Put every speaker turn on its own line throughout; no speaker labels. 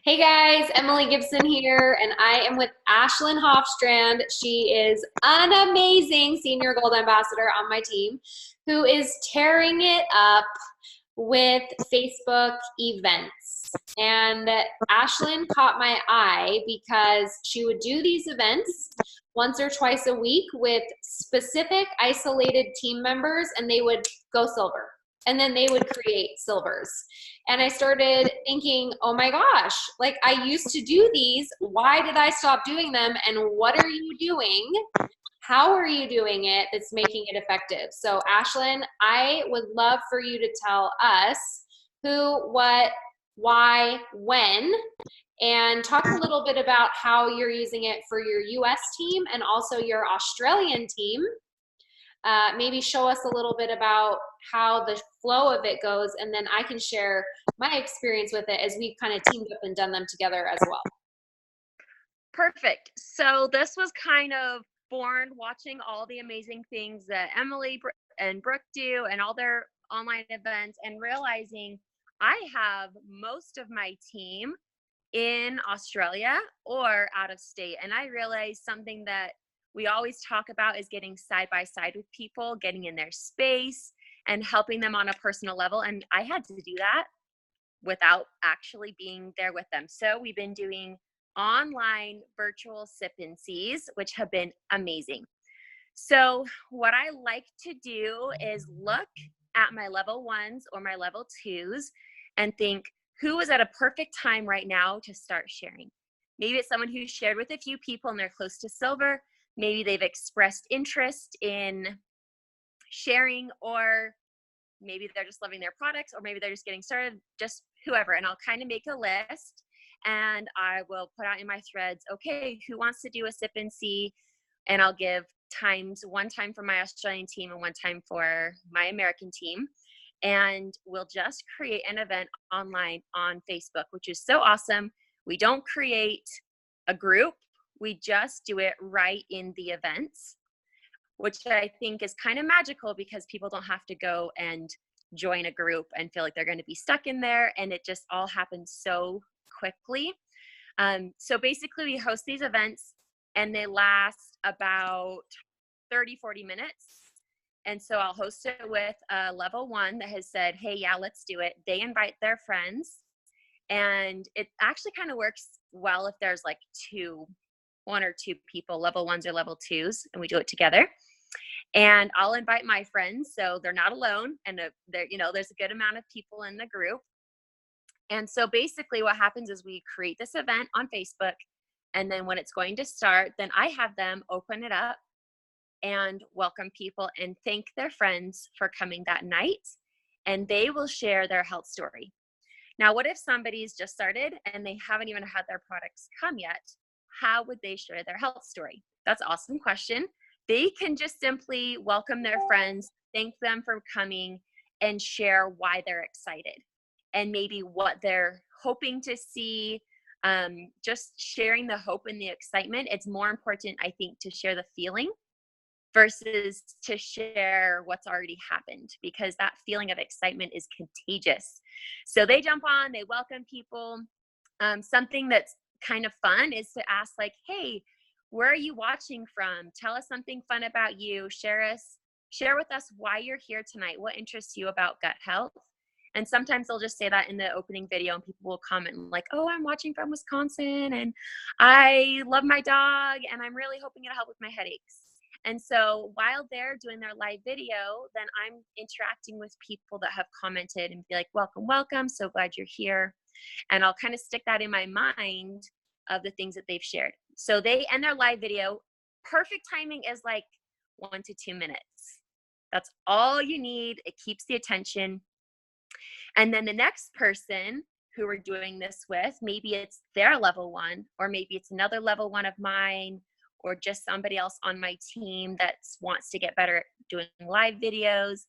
Hey guys, Emily Gibson here, and I am with Ashlin Hofstrand. She is an amazing senior gold ambassador on my team who is tearing it up with Facebook events. And Ashlyn caught my eye because she would do these events once or twice a week with specific isolated team members, and they would go silver. And then they would create silvers. And I started thinking, oh my gosh, like I used to do these. Why did I stop doing them? And what are you doing? How are you doing it that's making it effective? So, Ashlyn, I would love for you to tell us who, what, why, when, and talk a little bit about how you're using it for your US team and also your Australian team. Maybe show us a little bit about how the flow of it goes, and then I can share my experience with it as we've kind of teamed up and done them together as well.
Perfect. So this was kind of born watching all the amazing things that Emily and Brooke do and all their online events, and realizing I have most of my team in Australia or out of state. And I realized something that we always talk about is getting side by side with people, getting in their space and helping them on a personal level. And I had to do that without actually being there with them. So we've been doing online virtual sip and sees, which have been amazing. So what I like to do is look at my level ones or my level twos and think, who is at a perfect time right now to start sharing? Maybe it's someone who's shared with a few people and they're close to silver. Maybe they've expressed interest in sharing, or maybe they're just loving their products, or maybe they're just getting started, just whoever. And I'll kind of make a list and I will put out in my threads, okay, who wants to do a sip and see? And I'll give times, one time for my Australian team and one time for my American team. And we'll just create an event online on Facebook, which is so awesome. We don't create a group. We just do it right in the events, which I think is kind of magical because people don't have to go and join a group and feel like they're going to be stuck in there. And it just all happens so quickly. So basically we host these events and they last about 30, 40 minutes. And so I'll host it with a level one that has said, hey, yeah, let's do it. They invite their friends. And it actually kind of works well if there's like one or two people, level ones or level twos, and we do it together. And I'll invite my friends, so they're not alone, and there's a good amount of people in the group. And so basically what happens is we create this event on Facebook, and then when it's going to start, then I have them open it up and welcome people and thank their friends for coming that night, and they will share their health story. Now, what if somebody's just started and they haven't even had their products come yet? How would they share their health story? That's an awesome question. They can just simply welcome their friends, thank them for coming, and share why they're excited and maybe what they're hoping to see. Just sharing the hope and the excitement. It's more important, I think, to share the feeling versus to share what's already happened, because that feeling of excitement is contagious. So they jump on, they welcome people. Something that's kind of fun is to ask, like, hey, where are you watching from? Tell us something fun about you. Share with us why you're here tonight. What interests you about gut health? And sometimes they'll just say that in the opening video and people will comment like, oh, I'm watching from Wisconsin and I love my dog and I'm really hoping it'll help with my headaches. And so while they're doing their live video, then I'm interacting with people that have commented and be like, welcome, welcome. So glad you're here. And I'll kind of stick that in my mind of the things that they've shared. So they end their live video. Perfect timing is like 1 to 2 minutes. That's all you need. It keeps the attention. And then the next person who we're doing this with, maybe it's their level one, or maybe it's another level one of mine, or just somebody else on my team that wants to get better at doing live videos.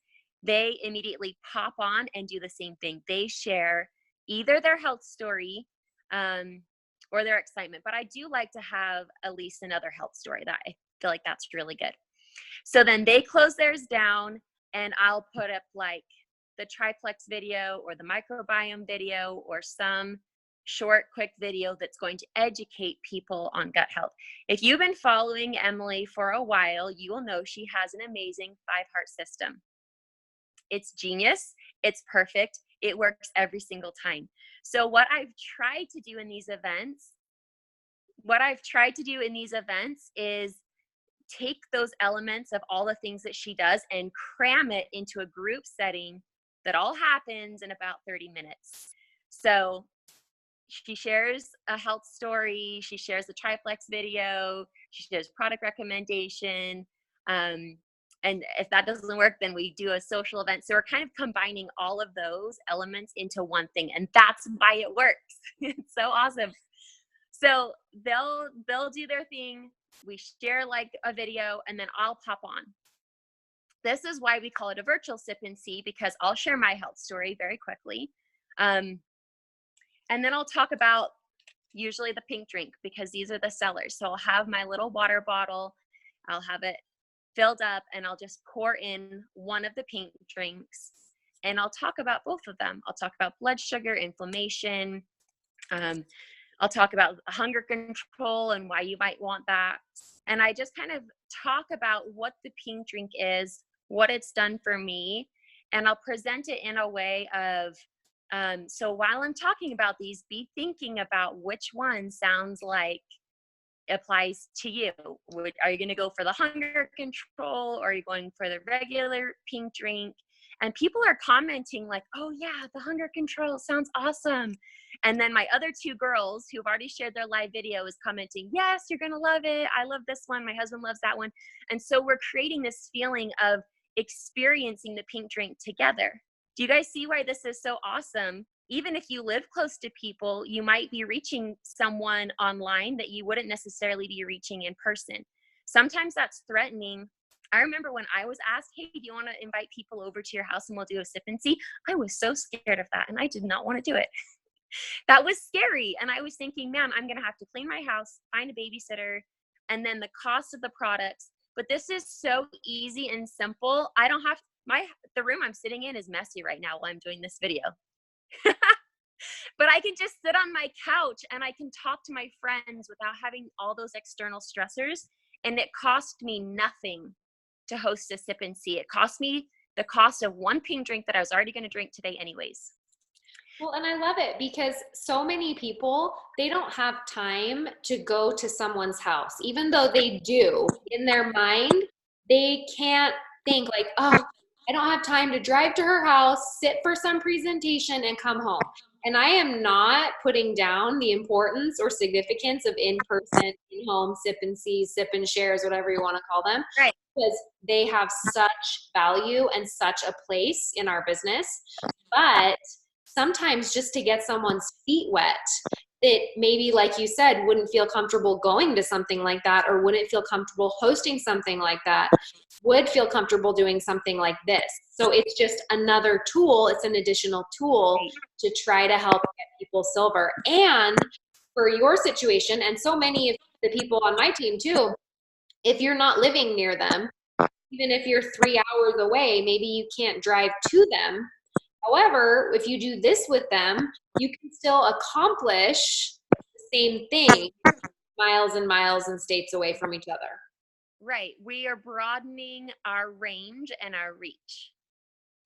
They immediately pop on and do the same thing. They share either their health story or their excitement. But I do like to have at least another health story that I feel like that's really good. So then they close theirs down and I'll put up like the triplex video or the microbiome video or some short, quick video that's going to educate people on gut health. If you've been following Emily for a while, you will know she has an amazing 5-heart system. It's genius. It's perfect. It works every single time. So what I've tried to do in these events is take those elements of all the things that she does and cram it into a group setting that all happens in about 30 minutes. So she shares a health story, she shares a triplex video, she shares product recommendation. And if that doesn't work, then we do a social event. So we're kind of combining all of those elements into one thing. And that's why it works. It's so awesome. So they'll do their thing. We share like a video, and then I'll pop on. This is why we call it a virtual sip and see, because I'll share my health story very quickly. And then I'll talk about usually the pink drink, because these are the sellers. So I'll have my little water bottle. I'll have it filled up, and I'll just pour in one of the pink drinks, and I'll talk about both of them. I'll talk about blood sugar, inflammation. I'll talk about hunger control and why you might want that. And I just kind of talk about what the pink drink is, what it's done for me, and I'll present it in a way of, so while I'm talking about these, be thinking about which one sounds like applies to you. Are you going to go for the hunger control, or are you going for the regular pink drink? And people are commenting like, oh yeah, the hunger control sounds awesome. And then my other 2 girls who have already shared their live video is commenting, yes, you're going to love it. I love this one. My husband loves that one. And so we're creating this feeling of experiencing the pink drink together. Do you guys see why this is so awesome? Even if you live close to people, you might be reaching someone online that you wouldn't necessarily be reaching in person. Sometimes that's threatening. I remember when I was asked, hey, do you want to invite people over to your house and we'll do a sip and see? I was so scared of that, and I did not want to do it. That was scary. And I was thinking, man, I'm going to have to clean my house, find a babysitter, and then the cost of the products. But this is so easy and simple. I don't have the room I'm sitting in is messy right now while I'm doing this video. But I can just sit on my couch and I can talk to my friends without having all those external stressors. And it cost me nothing to host a sip and see. It cost me the cost of one pink drink that I was already going to drink today anyways.
Well, and I love it because so many people, they don't have time to go to someone's house. Even though they do, in their mind, they can't think like, oh, I don't have time to drive to her house, sit for some presentation, and come home. And I am not putting down the importance or significance of in-person, in-home sip and sees, sip and shares, whatever you want to call them.
Right.
Because they have such value and such a place in our business. But sometimes just to get someone's feet wet that maybe, like you said, wouldn't feel comfortable going to something like that, or wouldn't feel comfortable hosting something like that, would feel comfortable doing something like this. So it's just another tool. It's an additional tool to try to help get people silver. And for your situation, and so many of the people on my team too, if you're not living near them, even if you're 3 hours away, maybe you can't drive to them. However, if you do this with them, you can still accomplish the same thing miles and miles and states away from each other.
Right. We are broadening our range and our reach.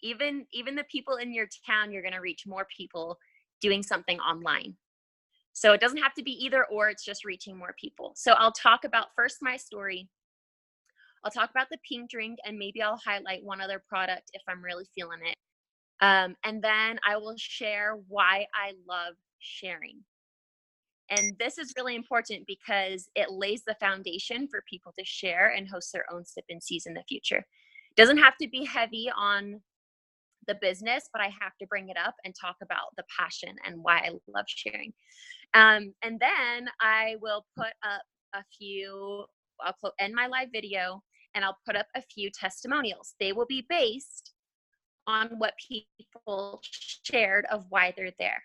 Even the people in your town, you're going to reach more people doing something online. So it doesn't have to be either or, it's just reaching more people. So I'll talk about first my story. I'll talk about the pink drink, and maybe I'll highlight one other product if I'm really feeling it. And then I will share why I love sharing. And this is really important because it lays the foundation for people to share and host their own sip and seas in the future. It doesn't have to be heavy on the business, but I have to bring it up and talk about the passion and why I love sharing. And then I will put up I'll end my live video and I'll put up a few testimonials. They will be based on what people shared of why they're there.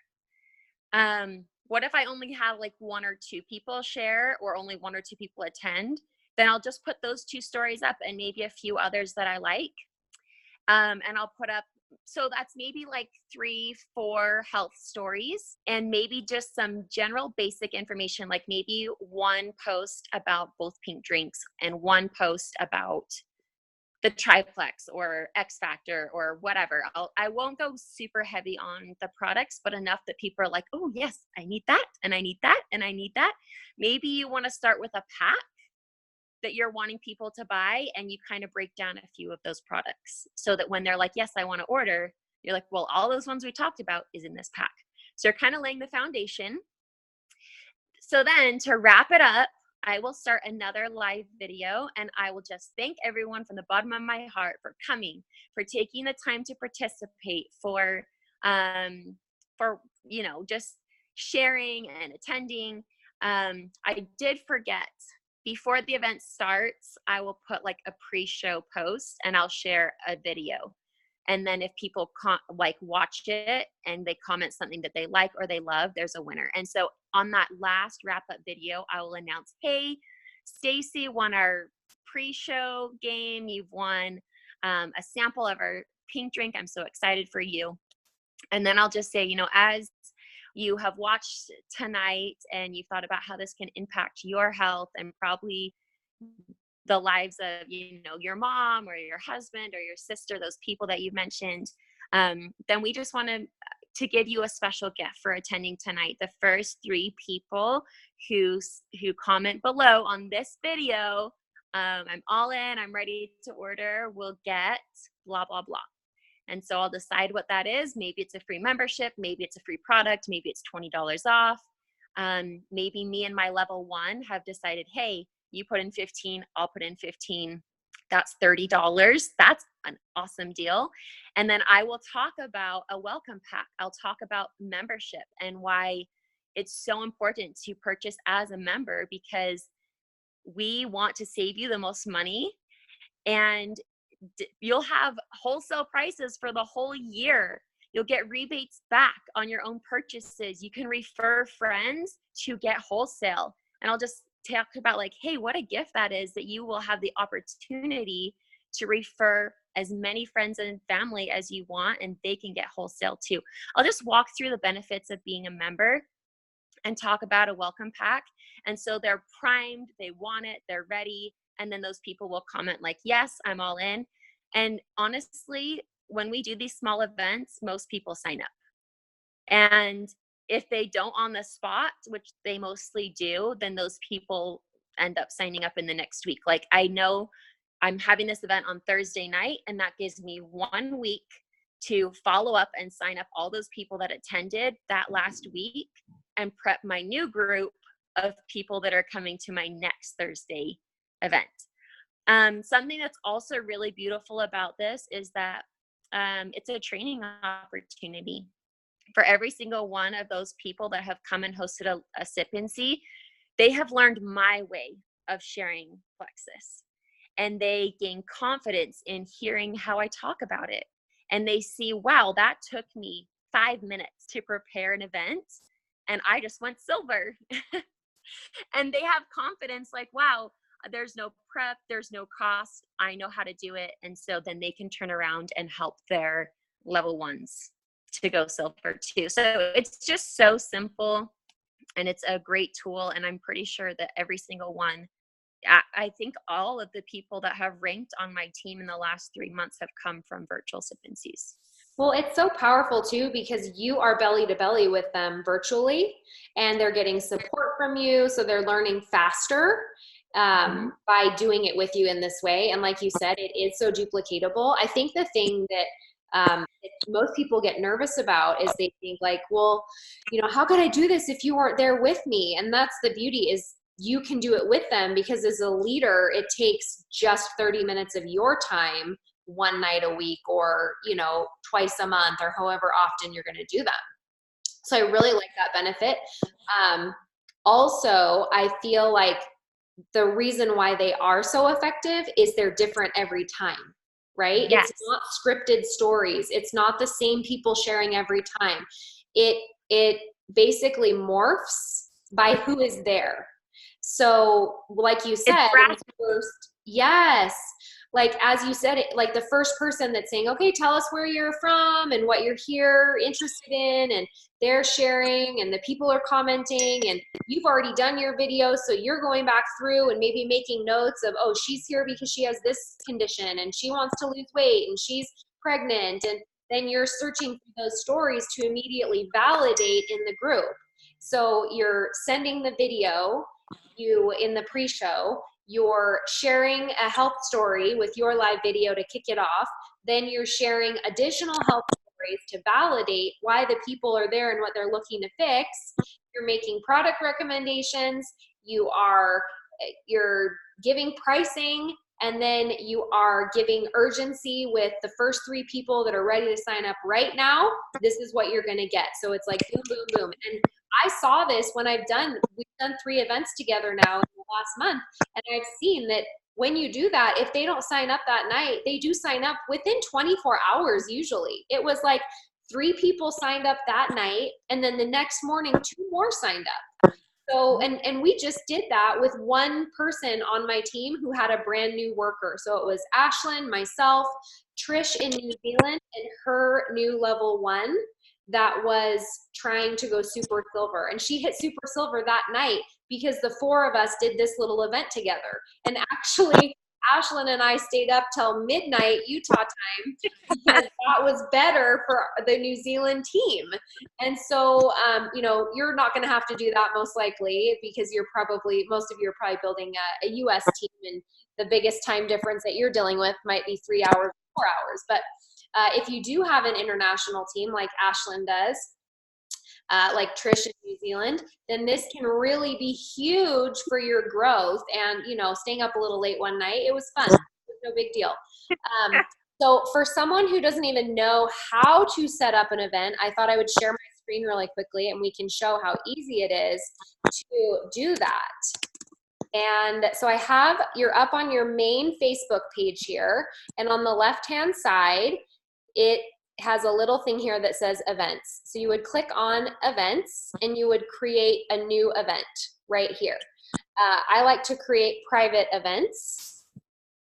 What if I only have like 1 or 2 people share, or only 1 or 2 people attend? Then I'll just put those 2 stories up and maybe a few others that I like. And I'll put up so that's maybe like 3-4 health stories, and maybe just some general basic information, like maybe one post about both pink drinks and one post about the triplex or X Factor or whatever. I won't go super heavy on the products, but enough that people are like, oh yes, I need that, and I need that, and I need that. Maybe you want to start with a pack that you're wanting people to buy, and you kind of break down a few of those products so that when they're like, yes, I want to order, you're like, well, all those ones we talked about is in this pack. So you're kind of laying the foundation. So then to wrap it up, I will start another live video, and I will just thank everyone from the bottom of my heart for coming, for taking the time to participate, for just sharing and attending. I did forget, before the event starts, I will put like a pre-show post, and I'll share a video. And then if people watch it and they comment something that they like or they love, there's a winner. And so on that last wrap-up video, I will announce, hey, Stacy won our pre-show game. You've won a sample of our pink drink. I'm so excited for you. And then I'll just say, as you have watched tonight and you've thought about how this can impact your health and probably the lives of, your mom or your husband or your sister, those people that you mentioned, then we just want to give you a special gift for attending tonight. The first 3 people who comment below on this video, I'm all in, I'm ready to order, will get blah, blah, blah. And so I'll decide what that is. Maybe it's a free membership, maybe it's a free product, maybe it's $20 off. Maybe me and my level 1 have decided, hey, you put in 15, I'll put in 15. That's $30. That's an awesome deal. And then I will talk about a welcome pack. I'll talk about membership and why it's so important to purchase as a member, because we want to save you the most money, and you'll have wholesale prices for the whole year. You'll get rebates back on your own purchases. You can refer friends to get wholesale. And I'll just talk about like, hey, what a gift that is, that you will have the opportunity to refer as many friends and family as you want, and they can get wholesale too. I'll just walk through the benefits of being a member and talk about a welcome pack. And so they're primed, they want it, they're ready. And then those people will comment like, yes, I'm all in. And honestly, when we do these small events, most people sign up. And if they don't on the spot, which they mostly do, then those people end up signing up in the next week. Like, I know I'm having this event on Thursday night, and that gives me 1 week to follow up and sign up all those people that attended that last week and prep my new group of people that are coming to my next Thursday event. Something that's also really beautiful about this is that it's a training opportunity for every single one of those people that have come and hosted a sip and see. They have learned my way of sharing Plexus, and they gain confidence in hearing how I talk about it. And they see, wow, that took me 5 minutes to prepare an event, and I just went silver. And they have confidence like, wow, there's no prep, there's no cost, I know how to do it. And so then they can turn around and help their level 1s to go silver too. So it's just so simple, and it's a great tool. And I'm pretty sure that every single one, I think all of the people that have ranked on my team in the last 3 months have come from virtual sip and sees.
Well, it's so powerful too, because you are belly to belly with them virtually, and they're getting support from you. So they're learning faster by doing it with you in this way. And like you said, it is so duplicatable. I think the thing that most people get nervous about is they think like, well, how could I do this if you weren't there with me? And that's the beauty, is you can do it with them, because as a leader, it takes just 30 minutes of your time one night a week, or twice a month, or however often you're going to do them. So I really like that benefit. Also, I feel like the reason why they are so effective is they're different every time, right?
Yes.
It's not scripted stories. It's not the same people sharing every time. It basically morphs by who is there. So like you said, yes, like, as you said, it, like the first person that's saying, okay, tell us where you're from and what you're here interested in, and they're sharing and the people are commenting, and you've already done your video, so you're going back through and maybe making notes of, oh, she's here because she has this condition and she wants to lose weight and she's pregnant, and then you're searching for those stories to immediately validate in the group. So you're sending the video, you in the pre-show, you're sharing a health story with your live video to kick it off, then you're sharing additional health stories to validate why the people are there and what they're looking to fix. You're making product recommendations, you're giving pricing, and then you are giving urgency with the first 3 people that are ready to sign up right now. This is what you're going to get. So it's like boom, boom, boom. And I saw this when we've done 3 events together now in the last month, and I've seen that when you do that, if they don't sign up that night, they do sign up within 24 hours usually. It was like 3 people signed up that night, and then the next morning 2 more signed up. So, and we just did that with 1 person on my team who had a brand new worker. So it was Ashlin, myself, Trish in New Zealand, and her new level 1 that was trying to go super silver. And she hit super silver that night because the 4 of us did this little event together. And actually, Ashlyn and I stayed up till midnight Utah time because that was better for the New Zealand team. And so, you know, you're not going to have to do that most likely because most of you are probably building a US team, and the biggest time difference that you're dealing with might be 3 hours, 4 hours. But if you do have an international team like Ashlyn does, like Trish in New Zealand, then this can really be huge for your growth. And, you know, staying up a little late one night, it was fun. It was no big deal. So for someone who doesn't even know how to set up an event, I thought I would share my screen really quickly and we can show how easy it is to do that. And so you're up on your main Facebook page here, and on the left-hand side, it has a little thing here that says events. So you would click on events and you would create a new event right here. I like to create private events.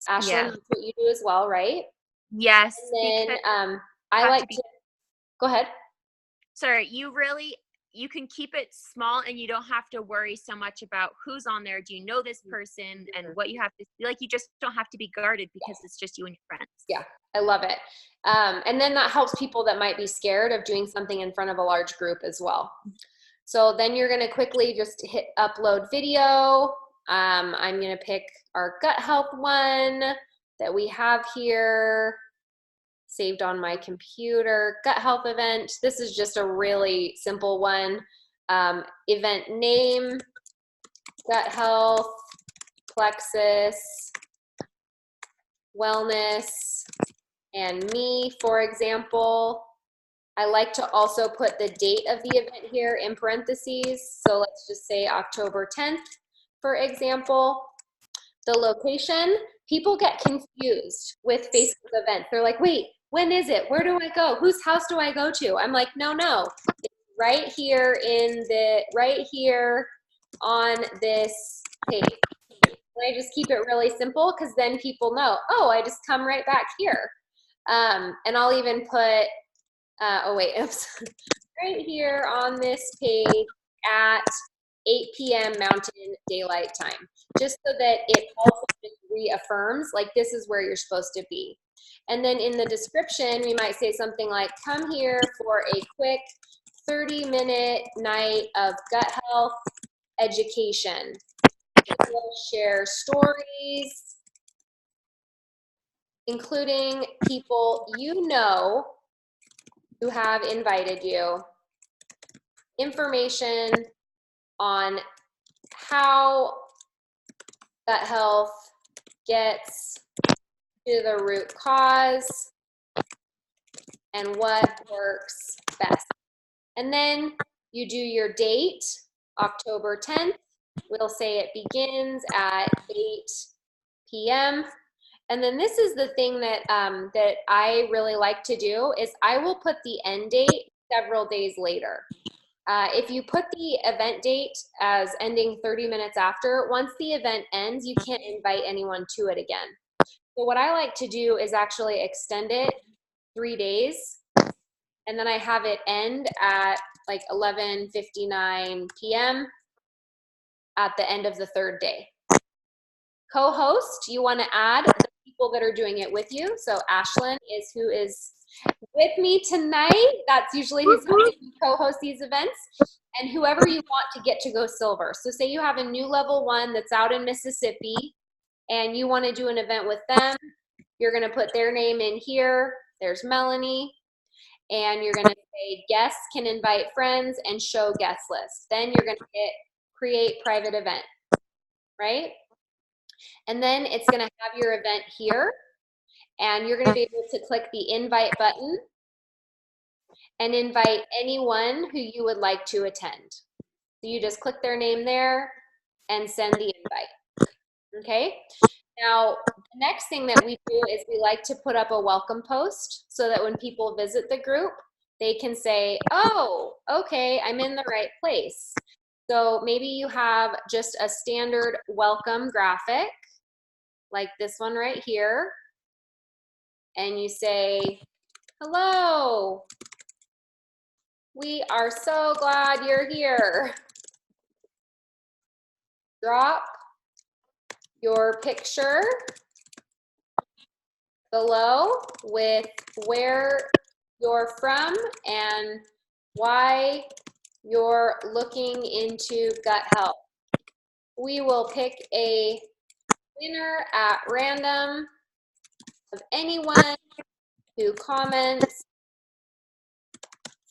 Ashlyn,
Yeah.
that's what you do as well, right?
Yes.
And then I like to, go ahead.
Sorry, you can keep it small and you don't have to worry so much about who's on there. Do you know this person and what you have to, like, you just don't have to be guarded because it's just you and your friends.
Yeah, I love it. And then that helps people that might be scared of doing something in front of a large group as well. So then you're going to quickly just hit upload video. I'm going to pick our gut health one that we have here saved on my computer. Gut health event. This is just a really simple one. Event name, gut health, plexus, wellness, and me, for example. I like to also put the date of the event here in parentheses. So let's just say October 10th, for example. The location, people get confused with Facebook events. They're like, wait, when is it? Where do I go? Whose house do I go to? I'm like, no. It's right here right here on this page. And I just keep it really simple because then people know, oh, I just come right back here. And I'll even put, right here on this page at 8 p.m. Mountain Daylight Time, just so that it also just reaffirms, like, this is where you're supposed to be. And then in the description, we might say something like, come here for a quick 30-minute night of gut health education. We'll share stories, including people you know who have invited you, information on how gut health gets to the root cause and what works best. And then you do your date, October 10th. We'll say it begins at 8 p.m. And then this is the thing that that I really like to do is I will put the end date several days later. If you put the event date as ending 30 minutes after, once the event ends, you can't invite anyone to it again. So what I like to do is actually extend it 3 days, and then I have it end at like 11:59 p.m. at the end of the 3rd day. Co-host, you want to add the people that are doing it with you. So Ashlin is who is with me tonight. That's usually who's helping me co-host these events. And whoever you want to get to go silver. So say you have a new level 1 that's out in Mississippi and you want to do an event with them. You're going to put their name in here. There's Melanie. And you're going to say guests can invite friends and show guest list. Then you're going to hit create private event, right? And then it's going to have your event here. And you're going to be able to click the invite button and invite anyone who you would like to attend. So you just click their name there and send the invite. Okay? Now, the next thing that we do is we like to put up a welcome post so that when people visit the group, they can say, oh, okay, I'm in the right place. So maybe you have just a standard welcome graphic, like this one right here, and you say, hello, we are so glad you're here. Drop your picture below with where you're from and why you're looking into gut health. We will pick a winner at random of anyone who comments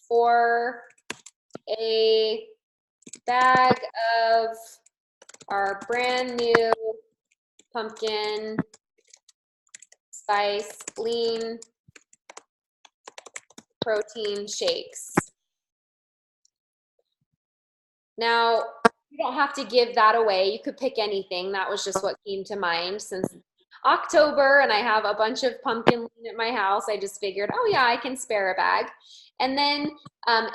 for a bag of our brand new pumpkin spice lean protein shakes. Now, you don't have to give that away. You could pick anything. That was just what came to mind since October and I have a bunch of pumpkin lean at my house. I just figured, oh yeah, I can spare a bag. And then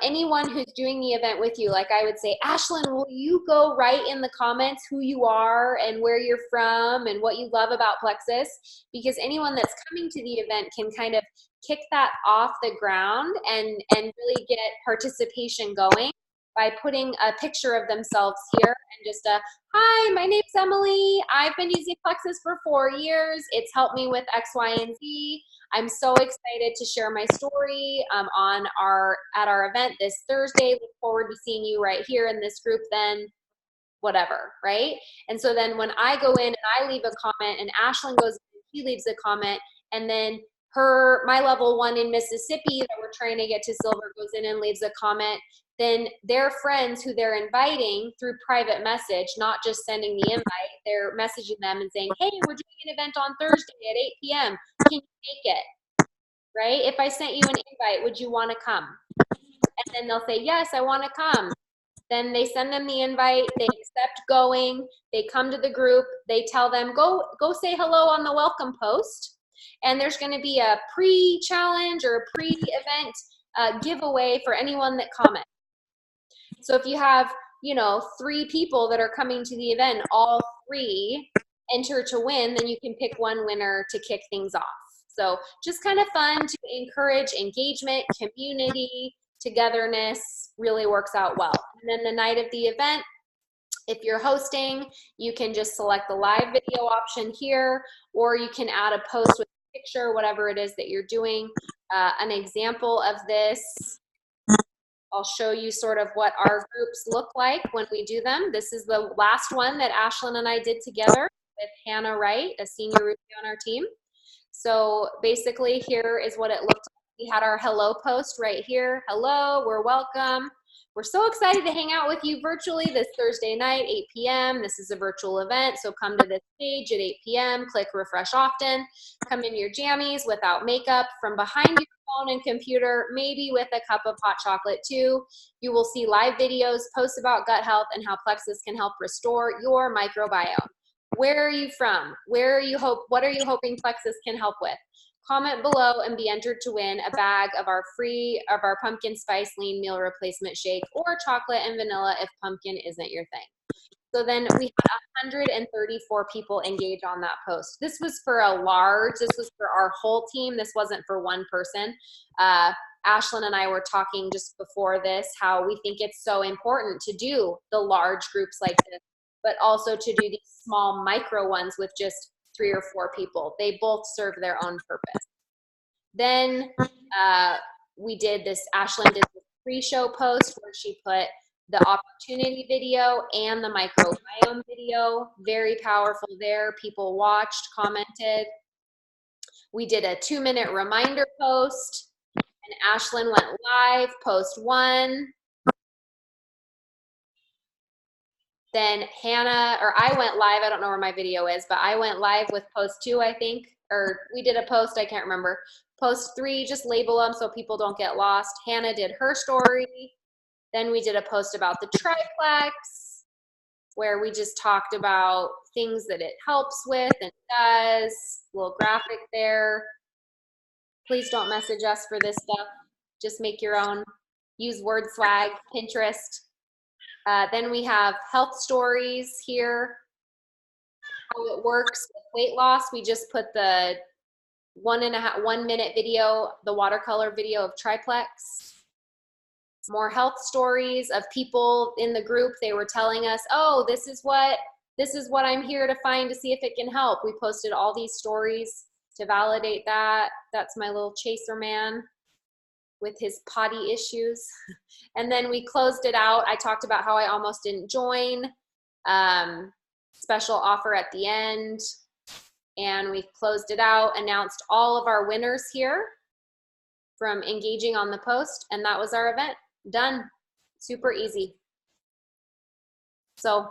anyone who's doing the event with you, like I would say, Ashlin, will you go write in the comments who you are and where you're from and what you love about Plexus? Because anyone that's coming to the event can kind of kick that off the ground and really get participation going by putting a picture of themselves here and just a, hi, my name's Emily. I've been using Plexus for 4 years. It's helped me with X, Y, and Z. I'm so excited to share my story at our event this Thursday. Look forward to seeing you right here in this group then, whatever, right? And so then when I go in and I leave a comment and Ashlyn goes in and she leaves a comment, and then my level 1 in Mississippi that we're trying to get to silver goes in and leaves a comment, then their friends who they're inviting through private message, not just sending the invite, they're messaging them and saying, hey, we're doing an event on Thursday at 8 p.m. Can you make it? Right? If I sent you an invite, would you want to come? And then they'll say, yes, I want to come. Then they send them the invite, they accept going, they come to the group, they tell them, go say hello on the welcome post. And there's going to be a pre-challenge or a pre-event giveaway for anyone that comments. So if you have, 3 people that are coming to the event, all 3 enter to win, then you can pick one winner to kick things off. So just kind of fun to encourage engagement, community, togetherness, really works out well. And then the night of the event, if you're hosting, you can just select the live video option here, or you can add a post with a picture, whatever it is that you're doing. An example of this, I'll show you sort of what our groups look like when we do them. This is the last one that Ashlyn and I did together with Hannah Wright, a senior Ruby on our team. So basically here is what it looked like. We had our hello post right here. Hello, we're welcome. We're so excited to hang out with you virtually this Thursday night, 8 p.m. This is a virtual event, so come to this page at 8 p.m. Click refresh often. Come in your jammies without makeup from behind your phone and computer, maybe with a cup of hot chocolate too. You will see live videos, posts about gut health and how Plexus can help restore your microbiome. Where are you from? What are you hoping Plexus can help with? Comment below and be entered to win a bag of our pumpkin spice lean meal replacement shake, or chocolate and vanilla if pumpkin isn't your thing. So then we had 134 people engage on that post. This was for our whole team. This wasn't for one person. Ashlin and I were talking just before this, how we think it's so important to do the large groups like this, but also to do these small micro ones with just 3 or 4 people. They both serve their own purpose. Then Ashlin did this pre-show post where she put the opportunity video and the microbiome video. Very powerful there. People watched, commented. We did a 2-minute reminder post, and Ashlin went live, post 1. Then I went live. I don't know where my video is, but I went live with post 2, I think. Or we did a post, I can't remember. Post 3, just label them so people don't get lost. Hannah did her story. Then we did a post about the triplex, where we just talked about things that it helps with and does. Little graphic there. Please don't message us for this stuff. Just make your own. Use word swag, Pinterest. Then we have health stories here. How it works with weight loss. We just put the 1 minute video, the watercolor video of triplex. More health stories of people in the group. They were telling us, oh, this is what I'm here to find to see if it can help. We posted all these stories to validate that. That's my little chaser man with his potty issues. And then we closed it out. I talked about how I almost didn't join. Special offer at the end. And we closed it out, announced all of our winners here from engaging on the post, and that was our event. Done. Super easy. So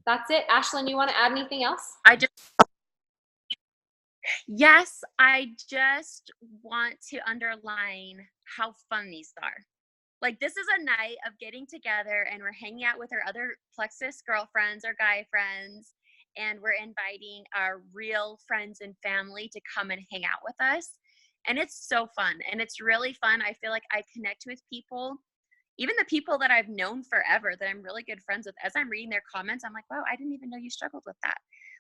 that's it. Ashlyn, you want to add anything else?
Yes, I just want to underline how fun these are. Like, this is a night of getting together and we're hanging out with our other Plexus girlfriends or guy friends, and we're inviting our real friends and family to come and hang out with us. And it's so fun. And it's really fun. I feel like I connect with people, even the people that I've known forever that I'm really good friends with. As I'm reading their comments, I'm like, wow, I didn't even know you struggled with that.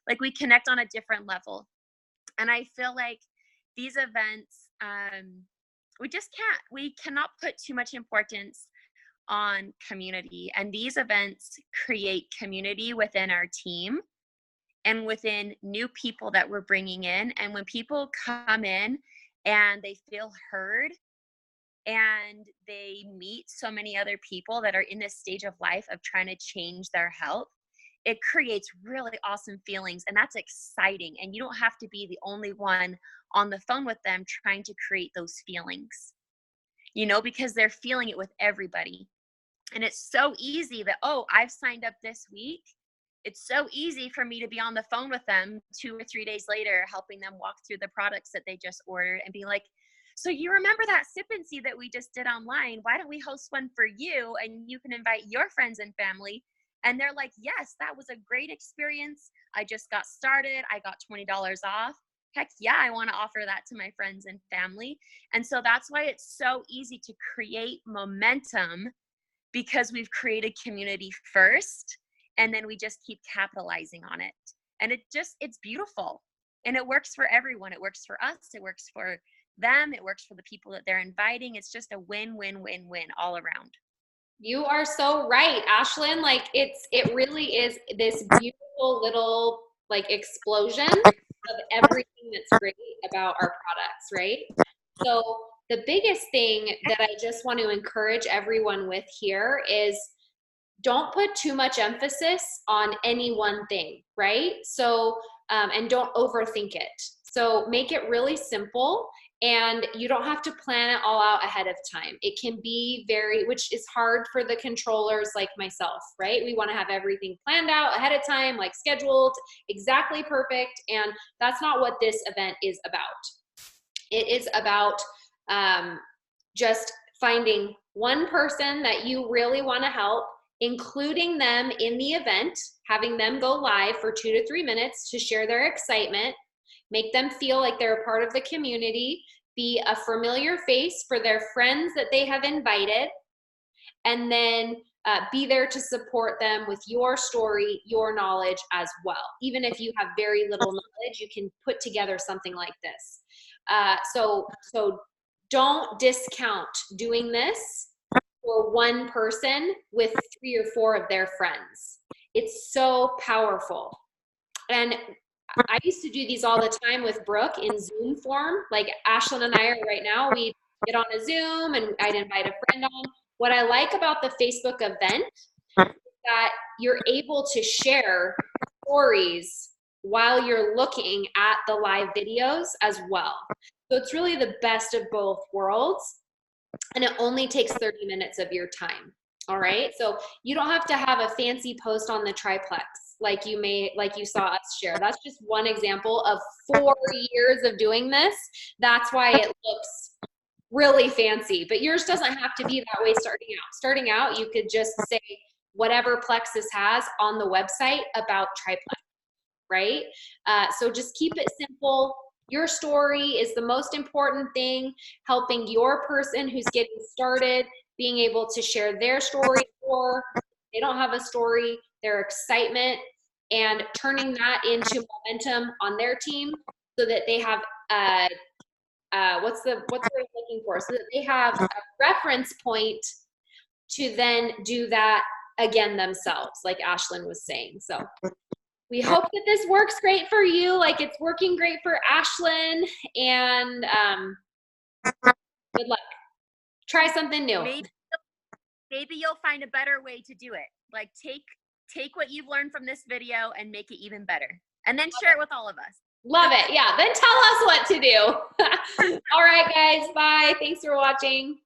Like, we connect on a different level. And I feel like these events, we cannot put too much importance on community. And these events create community within our team and within new people that we're bringing in. And when people come in and they feel heard and they meet so many other people that are in this stage of life of trying to change their health, it creates really awesome feelings, and that's exciting. And you don't have to be the only one on the phone with them trying to create those feelings, because they're feeling it with everybody. And it's so easy that, oh, I've signed up this week. It's so easy for me to be on the phone with them 2 or 3 days later, helping them walk through the products that they just ordered and be like, so you remember that sip and see that we just did online? Why don't we host one for you and you can invite your friends and family? And they're like, yes, that was a great experience. I just got started. I got $20 off. Heck yeah, I want to offer that to my friends and family. And so that's why it's so easy to create momentum, because we've created community first, and then we just keep capitalizing on it. And it's beautiful. And it works for everyone. It works for us. It works for them. It works for the people that they're inviting. It's just a win-win-win-win all around.
You are so right, Ashlyn. Like, it really is this beautiful little explosion of everything that's great about our products, right? So the biggest thing that I just want to encourage everyone with here is don't put too much emphasis on any one thing, right? So, and don't overthink it. So make it really simple, and you don't have to plan it all out ahead of time. It can be which is hard for the controllers like myself, right? We want to have everything planned out ahead of time, like scheduled, exactly perfect. And that's not what this event is about. It is about just finding one person that you really want to help, including them in the event, having them go live for 2 to 3 minutes to share their excitement, make them feel like they're a part of the community, be a familiar face for their friends that they have invited, and then be there to support them with your story, your knowledge as well. Even if you have very little knowledge, you can put together something like this. So don't discount doing this for one person with 3 or 4 of their friends. It's so powerful. And I used to do these all the time with Brooke in Zoom form. Like Ashlin and I are right now, we get on a Zoom and I'd invite a friend on. What I like about the Facebook event is that you're able to share stories while you're looking at the live videos as well. So it's really the best of both worlds. And it only takes 30 minutes of your time. All right. So you don't have to have a fancy post on the triplex like you saw us share. That's just one example of 4 years of doing this. That's why it looks really fancy, but yours doesn't have to be that way starting out. Starting out, you could just say whatever Plexus has on the website about triplex, right? So just keep it simple. Your story is the most important thing, helping your person who's getting started, being able to share their story, or they don't have a story, their excitement, and turning that into momentum on their team so that they have what's the word I'm looking for? So that they have a reference point to then do that again themselves, like Ashlyn was saying. So we hope that this works great for you, like it's working great for Ashlyn, and good luck. Try something new.
Maybe you'll find a better way to do it. Like take what you've learned from this video and make it even better. And then share it with all of us.
Love it. Yeah. Then tell us what to do. All right, guys. Bye. Thanks for watching.